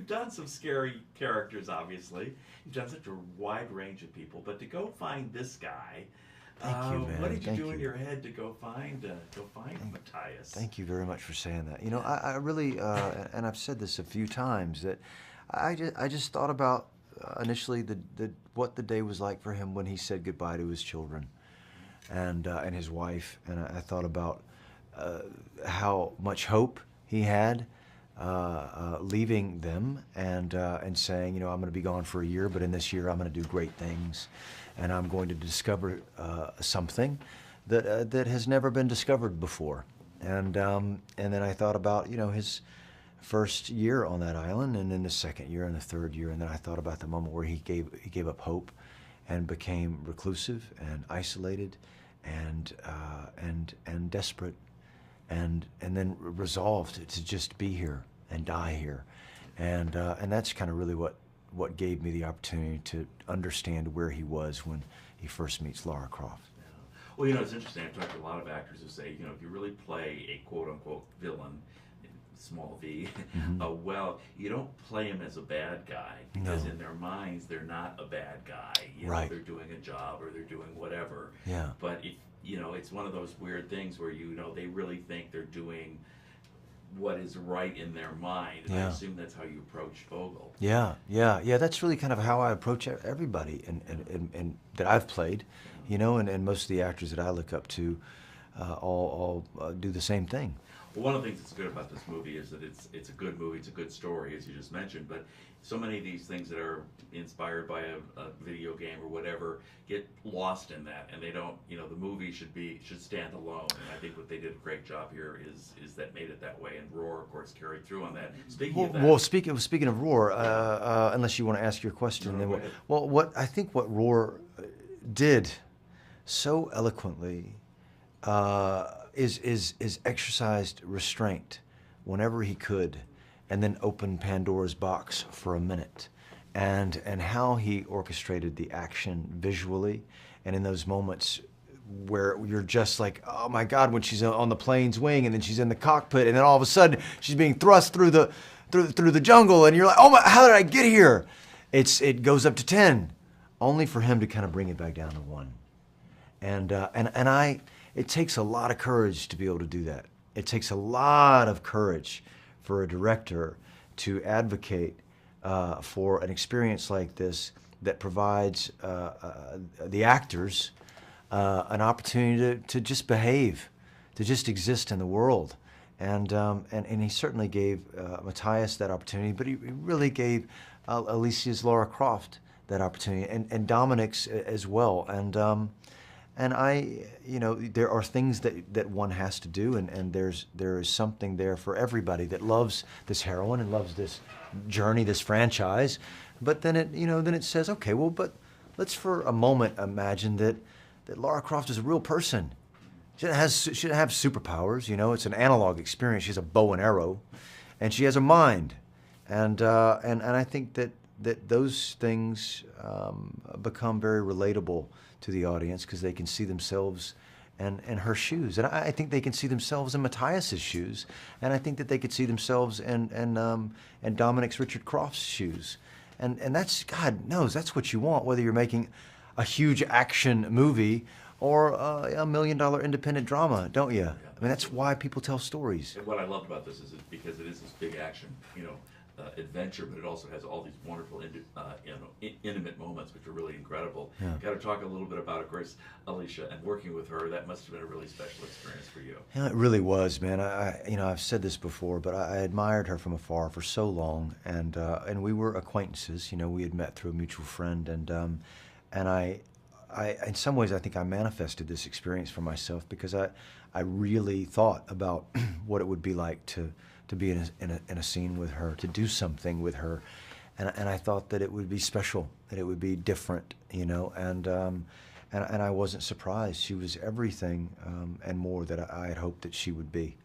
you've done some scary characters, obviously. You've done such a wide range of people, but to go find this guy, Thank you, man. what did you Thank do in you. your head to go find Matthias? Thank you very much for saying that. You know, I really, and I've said this a few times, that I just thought about initially what the day was like for him when he said goodbye to his children and his wife, and I thought about how much hope he had leaving them and saying, you know, I'm going to be gone for a year, but in this year I'm going to do great things, and I'm going to discover something that has never been discovered before. And then I thought about, you know, his first year on that island, and then the second year and the third year, and then I thought about the moment where he gave up hope and became reclusive and isolated and desperate, and then resolved to just be here and die here, and that's kind of really what gave me the opportunity to understand where he was when he first meets Lara Croft. Well, you know, it's interesting. I've talked to a lot of actors who say, you know, if you really play a quote-unquote villain, small v, well, you don't play him as a bad guy, because in their minds, they're not a bad guy. You know, they're doing a job or they're doing whatever. Yeah. But, if you know, it's one of those weird things where, you know, they really think they're doing what is right in their mind. And I assume that's how you approach Vogel. Yeah. That's really kind of how I approach everybody and that I've played, you know, and most of the actors that I look up to all do the same thing. Well, one of the things that's good about this movie is that it's a good movie, it's a good story, as you just mentioned, but so many of these things that are inspired by a video game or whatever get lost in that, and they don't, you know, the movie should stand alone, and I think what they did a great job here is that made it that way, and Roar, of course, carried through on that. Speaking of that... Well, speaking of Roar, unless you want to ask your question, then what I think what Roar did so eloquently is exercised restraint whenever he could, and then open Pandora's box for a minute, and how he orchestrated the action visually, and in those moments where you're just like, oh my God, when she's on the plane's wing, and then she's in the cockpit, and then all of a sudden she's being thrust through the jungle, and you're like, oh my, how did I get here? It goes up to 10, only for him to kind of bring it back down to 1, it takes a lot of courage to be able to do that. It takes a lot of courage for a director to advocate for an experience like this that provides the actors an opportunity to just behave, to just exist in the world. And he certainly gave Matthias that opportunity, but he really gave Alicia's Lara Croft that opportunity, and Dominic's as well. And I, you know, there are things that one has to do, and there is something there for everybody that loves this heroine and loves this journey, this franchise. But then it says, okay, well, but let's for a moment imagine that Lara Croft is a real person. She doesn't have superpowers, you know. It's an analog experience. She has a bow and arrow, and she has a mind, and I think that those things become very relatable to the audience, because they can see themselves in her shoes, and I think they can see themselves in Matthias's shoes, and I think that they could see themselves in Dominic's Richard Croft's shoes, and that's, God knows, that's what you want, whether you're making a huge action movie or a $1 million independent drama, don't you? I mean, that's why people tell stories. And what I loved about this is because it is this big action, you know, adventure, but it also has all these wonderful, intimate moments, which are really incredible. Yeah. Got to talk a little bit about, of course, Alicia, and working with her. That must have been a really special experience for you. Yeah, it really was, man. I've said this before, but I admired her from afar for so long, and we were acquaintances. You know, we had met through a mutual friend, and I in some ways I think I manifested this experience for myself, because I really thought about what it would be like to be in a scene with her, to do something with her, and I thought that it would be special, that it would be different, you know, and I wasn't surprised. She was everything and more that I had hoped that she would be.